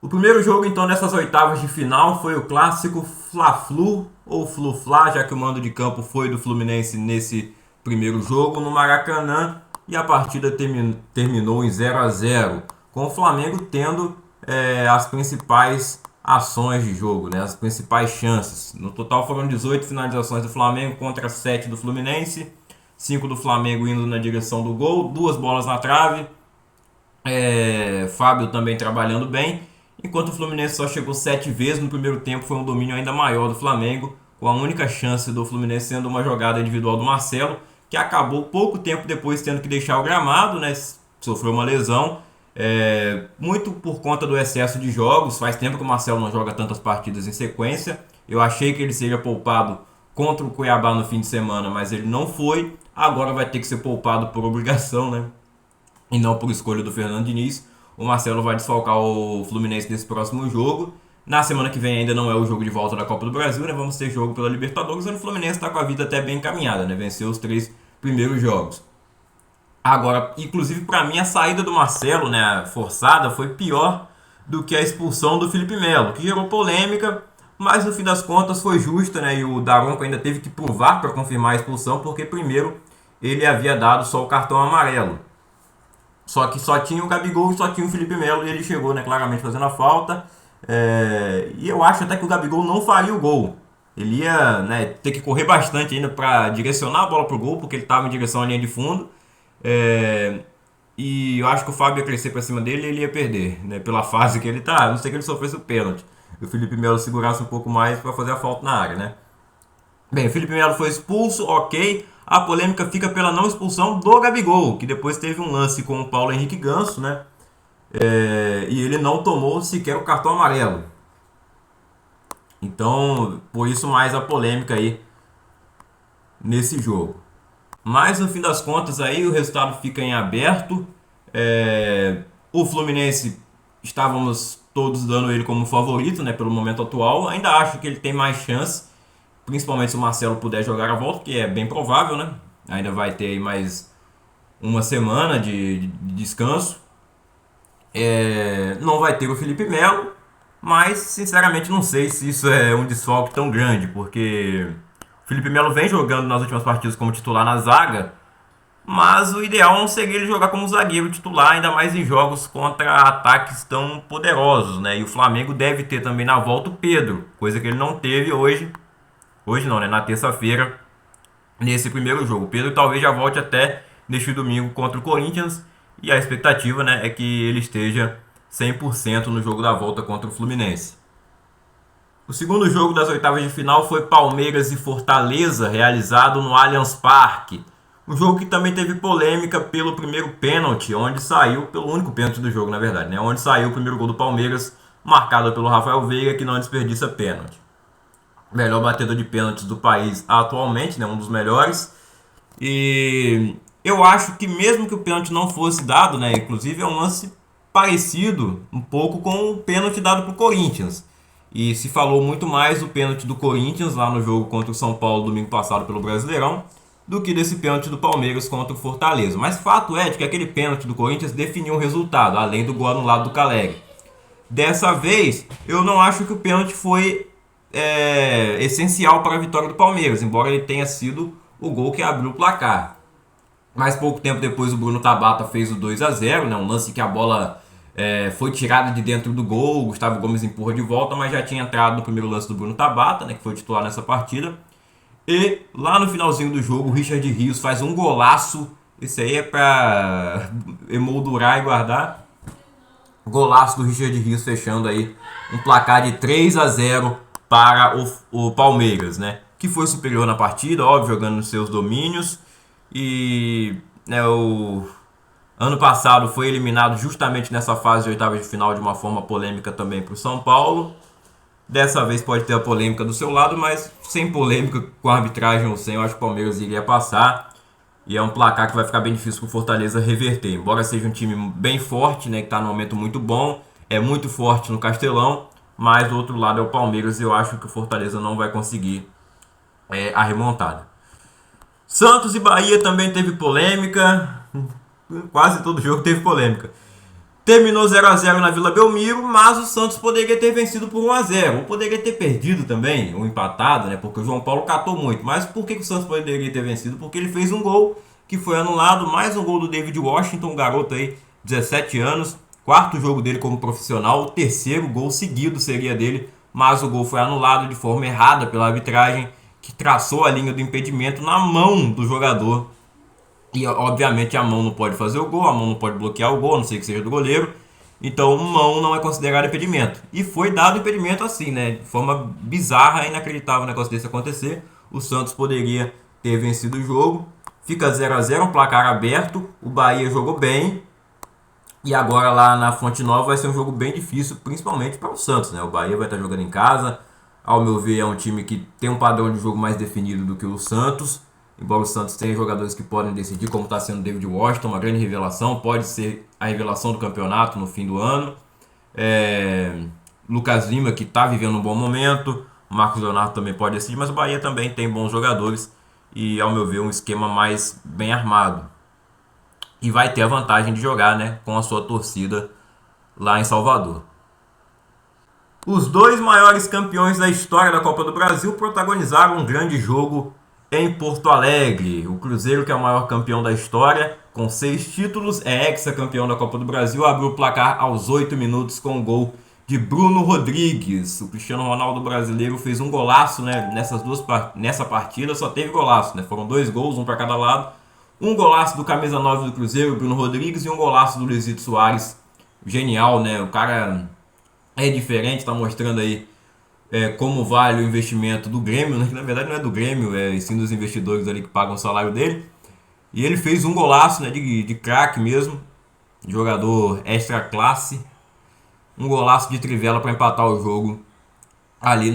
O primeiro jogo, então, dessas oitavas de final foi o clássico Fla-Flu ou Flu-Fla, já que o mando de campo foi do Fluminense nesse primeiro jogo no Maracanã e a partida terminou em 0 a 0, com o Flamengo tendo as principais ações de jogo, né, as principais chances. No total foram 18 finalizações do Flamengo contra 7 do Fluminense, 5 do Flamengo indo na direção do gol, duas bolas na trave, Fábio também trabalhando bem, enquanto o Fluminense só chegou 7 vezes no primeiro tempo, foi um domínio ainda maior do Flamengo, com a única chance do Fluminense sendo uma jogada individual do Marcelo, que acabou pouco tempo depois tendo que deixar o gramado, né? Sofreu uma lesão, muito por conta do excesso de jogos. Faz tempo que o Marcelo não joga tantas partidas em sequência. Eu achei que ele seria poupado contra o Cuiabá no fim de semana, mas ele não foi. Agora vai ter que ser poupado por obrigação, né? E não por escolha do Fernando Diniz. O Marcelo vai desfalcar o Fluminense nesse próximo jogo. Na semana que vem ainda não é o jogo de volta da Copa do Brasil, né? Vamos ter jogo pela Libertadores, onde o Fluminense está com a vida até bem encaminhada, né? Venceu os 3 primeiros jogos. Agora, inclusive para mim a saída do Marcelo, né, forçada, foi pior do que a expulsão do Felipe Melo, que gerou polêmica, mas no fim das contas foi justa, né? E o Daronco ainda teve que provar para confirmar a expulsão, porque primeiro ele havia dado só o cartão amarelo. Só que só tinha o Gabigol e só tinha o Felipe Melo e ele chegou, né, claramente fazendo a falta. E eu acho até que o Gabigol não faria o gol. Ele ia, né, ter que correr bastante ainda para direcionar a bola pro gol, porque ele estava em direção à linha de fundo. É, e eu acho que o Fábio ia crescer para cima dele e ele ia perder, né, pela fase que ele tá. A não sei que ele sofresse o pênalti. E o Felipe Melo segurasse um pouco mais para fazer a falta na área, né? Bem, o Felipe Melo foi expulso, ok. A polêmica fica pela não expulsão do Gabigol, que depois teve um lance com o Paulo Henrique Ganso, né? E ele não tomou sequer o cartão amarelo. Então, por isso mais a polêmica aí nesse jogo. Mas no fim das contas aí o resultado fica em aberto. O Fluminense, estávamos todos dando ele como favorito, né, pelo momento atual. Ainda acho que ele tem mais chance, principalmente se o Marcelo puder jogar a volta, que é bem provável, né? Ainda vai ter aí mais uma semana de descanso. Não vai ter o Felipe Melo, mas sinceramente não sei se isso é um desfalque tão grande, porque o Felipe Melo vem jogando nas últimas partidas como titular na zaga, mas o ideal não seria ele jogar como zagueiro titular, ainda mais em jogos contra ataques tão poderosos, né? E o Flamengo deve ter também na volta o Pedro, coisa que ele não teve hoje. Hoje não, né? Na terça-feira, nesse primeiro jogo. O Pedro talvez já volte até neste domingo contra o Corinthians. E a expectativa, né, é que ele esteja 100% no jogo da volta contra o Fluminense. O segundo jogo das oitavas de final foi Palmeiras e Fortaleza, realizado no Allianz Parque. Um jogo que também teve polêmica pelo primeiro pênalti, onde saiu, pelo único pênalti do jogo, na verdade, né? Onde saiu o primeiro gol do Palmeiras, marcado pelo Rafael Veiga, que não desperdiça pênalti. Melhor batedor de pênaltis do país atualmente, né? Um dos melhores. E eu acho que mesmo que o pênalti não fosse dado, né? Inclusive é um lance parecido um pouco com o pênalti dado para o Corinthians. E se falou muito mais do pênalti do Corinthians lá no jogo contra o São Paulo domingo passado pelo Brasileirão do que desse pênalti do Palmeiras contra o Fortaleza. Mas fato é de que aquele pênalti do Corinthians definiu o resultado, além do gol anulado do Calegari. Dessa vez, eu não acho que o pênalti foi essencial para a vitória do Palmeiras, embora ele tenha sido o gol que abriu o placar. Mas pouco tempo depois o Bruno Tabata fez o 2 a 0, né? Um lance que a bola foi tirada de dentro do gol, o Gustavo Gomes empurra de volta, mas já tinha entrado no primeiro lance do Bruno Tabata, né? Que foi titular nessa partida. E lá no finalzinho do jogo o Richard Rios faz um golaço. Esse aí é para emoldurar e guardar. Golaço do Richard Rios fechando aí um placar de 3 a 0 para o Palmeiras, né? Que foi superior na partida, óbvio, jogando nos seus domínios. E né, o ano passado foi eliminado justamente nessa fase de oitavas de final de uma forma polêmica também para o São Paulo. Dessa vez pode ter a polêmica do seu lado, mas sem polêmica, com a arbitragem ou sem, eu acho que o Palmeiras iria passar. E é um placar que vai ficar bem difícil para o Fortaleza reverter. Embora seja um time bem forte, né, que está num momento muito bom, é muito forte no Castelão, mas do outro lado é o Palmeiras e eu acho que o Fortaleza não vai conseguir a remontada. Santos e Bahia também teve polêmica. Quase todo jogo teve polêmica. Terminou 0 a 0 na Vila Belmiro, mas o Santos poderia ter vencido por 1 a 0. Ou poderia ter perdido também, ou empatado, né? Porque o João Paulo catou muito. Mas por que o Santos poderia ter vencido? Porque ele fez um gol que foi anulado. Mais um gol do David Washington, um garoto aí, 17 anos. Quarto jogo dele como profissional. O terceiro gol seguido seria dele. Mas o gol foi anulado de forma errada pela arbitragem, que traçou a linha do impedimento na mão do jogador. E obviamente a mão não pode fazer o gol, a mão não pode bloquear o gol, a não sei que seja do goleiro. Então mão não é considerado impedimento. E foi dado impedimento assim, né? De forma bizarra, inacreditável um negócio desse acontecer. O Santos poderia ter vencido o jogo. Fica 0 a 0, um placar aberto. O Bahia jogou bem. E agora lá na Fonte Nova vai ser um jogo bem difícil, principalmente para o Santos, né? O Bahia vai estar jogando em casa. Ao meu ver, é um time que tem um padrão de jogo mais definido do que o Santos. Embora o Santos tenha jogadores que podem decidir, como está sendo o David Washington, uma grande revelação, pode ser a revelação do campeonato no fim do ano. Lucas Lima, que está vivendo um bom momento, o Marcos Leonardo também pode decidir, mas o Bahia também tem bons jogadores e, ao meu ver, um esquema mais bem armado. E vai ter a vantagem de jogar, né, com a sua torcida lá em Salvador. Os dois maiores campeões da história da Copa do Brasil protagonizaram um grande jogo em Porto Alegre. O Cruzeiro, que é o maior campeão da história, com 6 títulos, é hexacampeão da Copa do Brasil, abriu o placar aos 8 minutos com o gol de Bruno Rodrigues. O Cristiano Ronaldo brasileiro fez um golaço, né, nessa partida, só teve golaço, né, foram 2 gols, um para cada lado. Um golaço do camisa 9 do Cruzeiro, Bruno Rodrigues, e um golaço do Luizito Soares. Genial, né? O cara é diferente, tá mostrando aí como vale o investimento do Grêmio, né? Que na verdade não é do Grêmio, é sim dos investidores ali que pagam o salário dele. E ele fez um golaço, né, de craque mesmo, jogador extra classe. Um golaço de trivela para empatar o jogo ali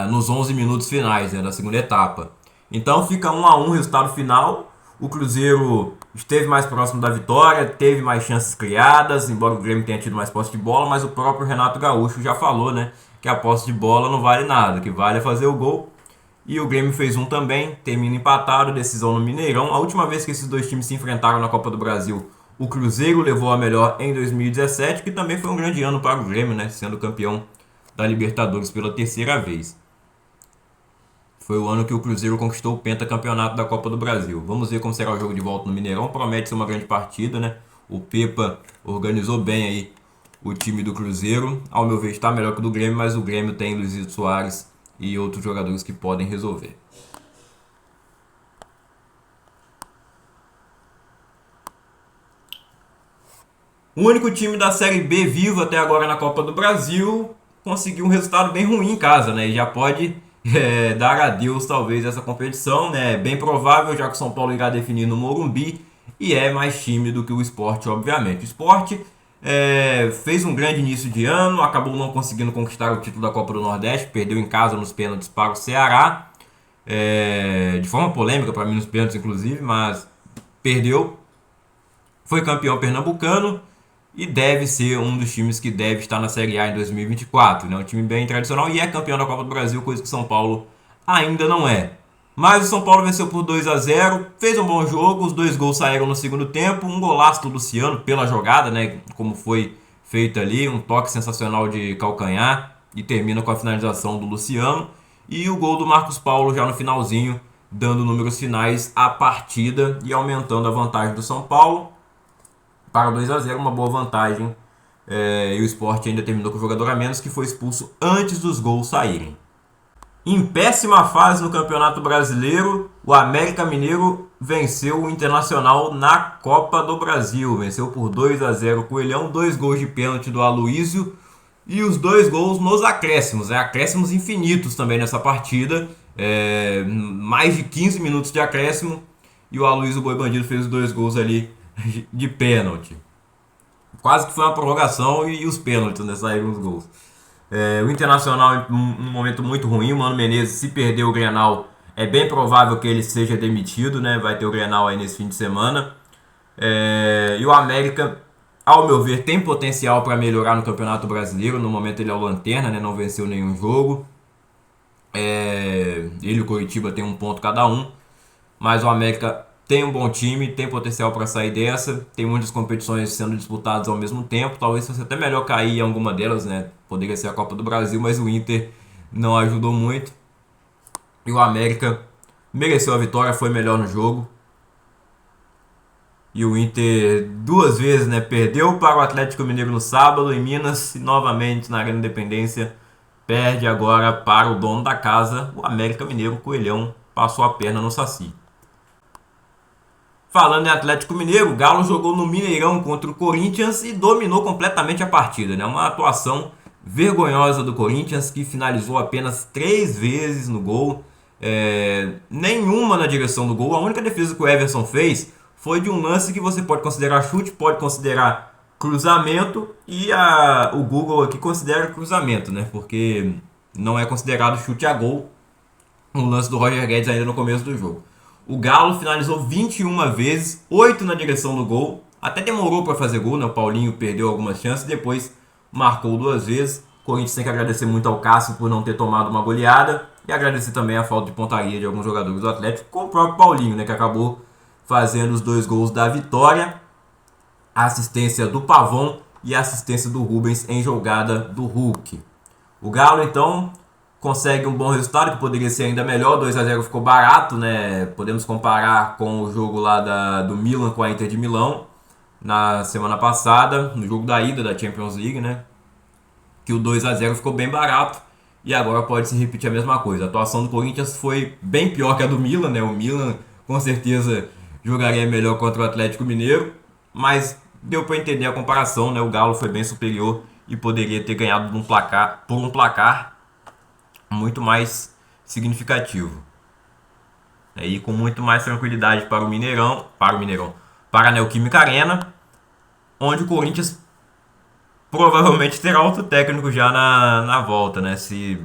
nos 11 minutos finais, né, da segunda etapa. Então fica 1 a 1 o resultado final. O Cruzeiro esteve mais próximo da vitória, teve mais chances criadas, embora o Grêmio tenha tido mais posse de bola, mas o próprio Renato Gaúcho já falou, né, que a posse de bola não vale nada, o que vale é fazer o gol. E o Grêmio fez um também, termina empatado, decisão no Mineirão. A última vez que esses dois times se enfrentaram na Copa do Brasil, o Cruzeiro levou a melhor em 2017, que também foi um grande ano para o Grêmio, né, sendo campeão da Libertadores pela terceira vez. Foi o ano que o Cruzeiro conquistou o pentacampeonato da Copa do Brasil. Vamos ver como será o jogo de volta no Mineirão. Promete ser uma grande partida, né? O Pepa organizou bem aí o time do Cruzeiro. Ao meu ver, está melhor que o do Grêmio, mas o Grêmio tem Luizito Soares e outros jogadores que podem resolver. O único time da Série B vivo até agora na Copa do Brasil conseguiu um resultado bem ruim em casa, né? E já pode dar adeus talvez a essa competição, né? É bem provável, já que o São Paulo irá definir no Morumbi e é mais time do que o Sport, obviamente. O Sport fez um grande início de ano, acabou não conseguindo conquistar o título da Copa do Nordeste, perdeu em casa nos pênaltis para o Ceará, de forma polêmica para mim nos pênaltis inclusive, mas perdeu. Foi campeão pernambucano e deve ser um dos times que deve estar na Série A em 2024, né? Um time bem tradicional e é campeão da Copa do Brasil, coisa que São Paulo ainda não é. Mas o São Paulo venceu por 2 a 0, fez um bom jogo, os 2 gols saíram no segundo tempo, um golaço do Luciano pela jogada, né? Como foi feito ali, um toque sensacional de calcanhar e termina com a finalização do Luciano. E o gol do Marcos Paulo já no finalzinho, dando números finais à partida e aumentando a vantagem do São Paulo para 2 a 0, uma boa vantagem. E o Sport ainda terminou com o jogador a menos, que foi expulso antes dos gols saírem. Em péssima fase no Campeonato Brasileiro, o América Mineiro venceu o Internacional na Copa do Brasil. Venceu por 2 a 0 o Coelhão, 2 gols de pênalti do Aloísio e os 2 gols nos acréscimos. Acréscimos infinitos também nessa partida. Mais de 15 minutos de acréscimo e o Aloísio Boi Bandido fez os 2 gols ali de pênalti. Quase que foi uma prorrogação e os pênaltis, né, saíram os gols. O Internacional em um momento muito ruim. O Mano Menezes, se perder o Grenal, é bem provável que ele seja demitido, né? Vai ter o Grenal aí nesse fim de semana. E o América, ao meu ver, tem potencial para melhorar no Campeonato Brasileiro. No momento ele é o lanterna, né? Não venceu nenhum jogo. Ele e o Coritiba tem 1 ponto cada um. Mas o América tem um bom time, tem potencial para sair dessa, tem muitas competições sendo disputadas ao mesmo tempo, talvez fosse até melhor cair em alguma delas, né? Poderia ser a Copa do Brasil, mas o Inter não ajudou muito. E o América mereceu a vitória, foi melhor no jogo. E o Inter duas vezes, né, perdeu para o Atlético Mineiro no sábado em Minas e novamente na Arena Independência perde agora para o dono da casa, o América Mineiro. O Coelhão passou a perna no Saci. Falando em Atlético Mineiro, o Galo jogou no Mineirão contra o Corinthians e dominou completamente a partida, né? Uma atuação vergonhosa do Corinthians, que finalizou apenas 3 vezes no gol, nenhuma na direção do gol. A única defesa que o Everson fez foi de um lance que você pode considerar chute, pode considerar cruzamento, e o Google aqui considera cruzamento, né? Porque não é considerado chute a gol, um lance do Roger Guedes ainda no começo do jogo. O Galo finalizou 21 vezes, 8 na direção do gol. Até demorou para fazer gol, né? O Paulinho perdeu algumas chances, depois marcou 2 vezes. O Corinthians tem que agradecer muito ao Cássio por não ter tomado uma goleada, e agradecer também a falta de pontaria de alguns jogadores do Atlético, com o próprio Paulinho, né? Que acabou fazendo os 2 gols da vitória. A assistência do Pavon e a assistência do Rubens em jogada do Hulk. O Galo, então, consegue um bom resultado, que poderia ser ainda melhor. 2-0 ficou barato, né? Podemos comparar com o jogo lá do Milan com a Inter de Milão na semana passada, no jogo da ida da Champions League, né? Que o 2-0 ficou bem barato e agora pode se repetir a mesma coisa. A atuação do Corinthians foi bem pior que a do Milan, né? O Milan com certeza jogaria melhor contra o Atlético Mineiro, mas deu para entender a comparação, né? O Galo foi bem superior e poderia ter ganhado por um placar muito mais significativo. E com muito mais tranquilidade para a Neoquímica Arena, onde o Corinthians provavelmente terá outro técnico já na volta, né? Se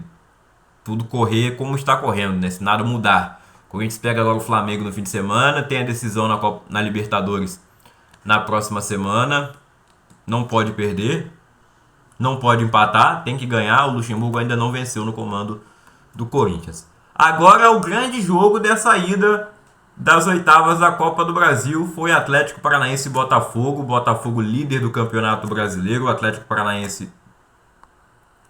tudo correr como está correndo, né? Se nada mudar. O Corinthians pega agora o Flamengo no fim de semana, tem a decisão na Libertadores na próxima semana, não pode perder, não pode empatar, tem que ganhar. O Luxemburgo ainda não venceu no comando do Corinthians. Agora o grande jogo dessa ida das oitavas da Copa do Brasil foi Atlético Paranaense e Botafogo. Botafogo líder do Campeonato Brasileiro. O Atlético Paranaense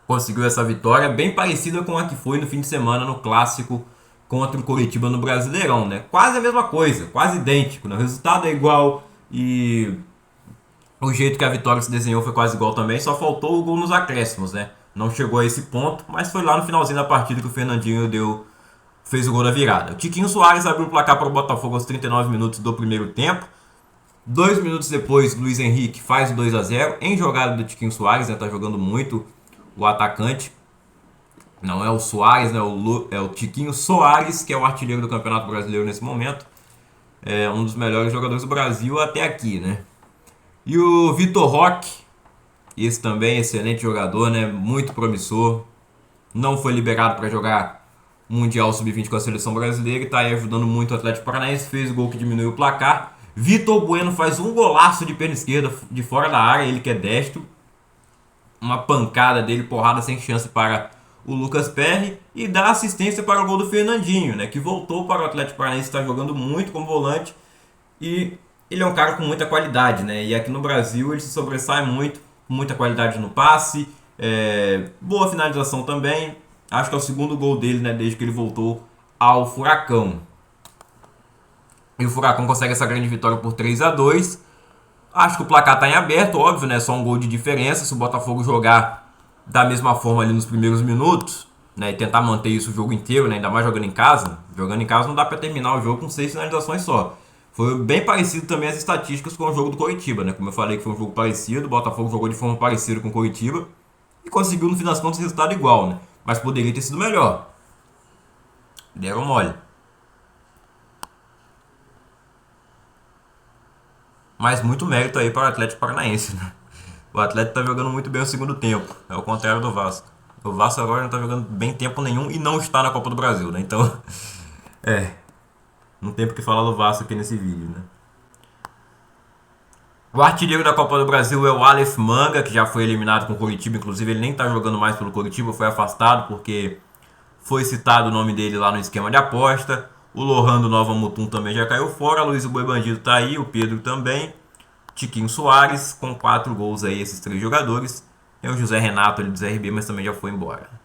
conseguiu essa vitória bem parecida com a que foi no fim de semana no clássico contra o Coritiba no Brasileirão, né? Quase a mesma coisa, quase idêntico, né? O resultado é igual e o jeito que a vitória se desenhou foi quase igual também, só faltou o gol nos acréscimos, né? Não chegou a esse ponto, mas foi lá no finalzinho da partida que o Fernandinho fez o gol da virada. O Tiquinho Soares abriu o placar para o Botafogo aos 39 minutos do primeiro tempo. 2 minutos depois, Luiz Henrique faz o 2-0 em jogada do Tiquinho Soares, né? Tá jogando muito o atacante. Não é o Soares, né? É o Tiquinho Soares, que é o artilheiro do Campeonato Brasileiro nesse momento. É um dos melhores jogadores do Brasil até aqui, né? E o Vitor Roque, esse também excelente jogador, né? Muito promissor. Não foi liberado para jogar Mundial Sub-20 com a seleção brasileira e está aí ajudando muito o Atlético Paranaense. Fez o gol que diminuiu o placar. Vitor Bueno faz um golaço de perna esquerda de fora da área, ele que é destro. Uma pancada dele, porrada sem chance para o Lucas Perry, e dá assistência para o gol do Fernandinho, né? Que voltou para o Atlético Paranaense, está jogando muito como volante e ele é um cara com muita qualidade, né? E aqui no Brasil ele se sobressai muito, com muita qualidade no passe, boa finalização também. Acho que é o segundo gol dele, né? Desde que ele voltou ao Furacão. E o Furacão consegue essa grande vitória por 3-2. Acho que o placar está em aberto, óbvio, né? Só um gol de diferença. Se o Botafogo jogar da mesma forma ali nos primeiros minutos, né? E tentar manter isso o jogo inteiro, né? Ainda mais jogando em casa. Jogando em casa não dá para terminar o jogo com 6 finalizações só. Foi bem parecido também as estatísticas com o jogo do Coritiba, né? Como eu falei que foi um jogo parecido, o Botafogo jogou de forma parecida com o Coritiba e conseguiu no fim das contas resultado igual, né? Mas poderia ter sido melhor. Deram mole. Mas muito mérito aí para o Atlético Paranaense, né? O Atlético tá jogando muito bem o segundo tempo. É o contrário do Vasco. O Vasco agora não tá jogando bem tempo nenhum e não está na Copa do Brasil, né? Então, não tem por que falar do Vasco aqui nesse vídeo, né? O artilheiro da Copa do Brasil é o Aleph Manga, que já foi eliminado com o Coritiba. Inclusive, ele nem tá jogando mais pelo Coritiba, foi afastado porque foi citado o nome dele lá no esquema de aposta. O Lohan do Nova Mutum também já caiu fora. Luiz o Boi Bandido tá aí, o Pedro também. Tiquinho Soares, com 4 gols aí, esses 3 jogadores. Tem o José Renato ali do ZRB, mas também já foi embora.